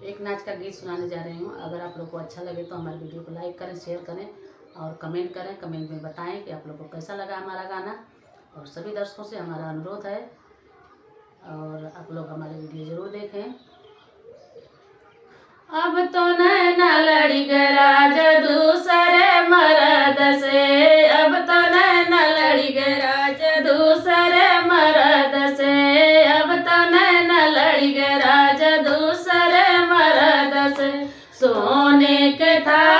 एक नाच का गीत सुनाने जा रही हूँ। अगर आप लोग को अच्छा लगे तो हमारे वीडियो को लाइक करें, शेयर करें और कमेंट करें। कमेंट में बताएं कि आप लोग को कैसा लगा हमारा गाना। और सभी दर्शकों से हमारा अनुरोध है और आप लोग हमारे वीडियो ज़रूर देखें। अब तो नैना लड़ी गराज दूसरे मर्द से, अब तो नैना लड़ी गराज दूसरे मर्द से, अब तो नैना लड़ी गराज दूसरे मर्द से। सोने के था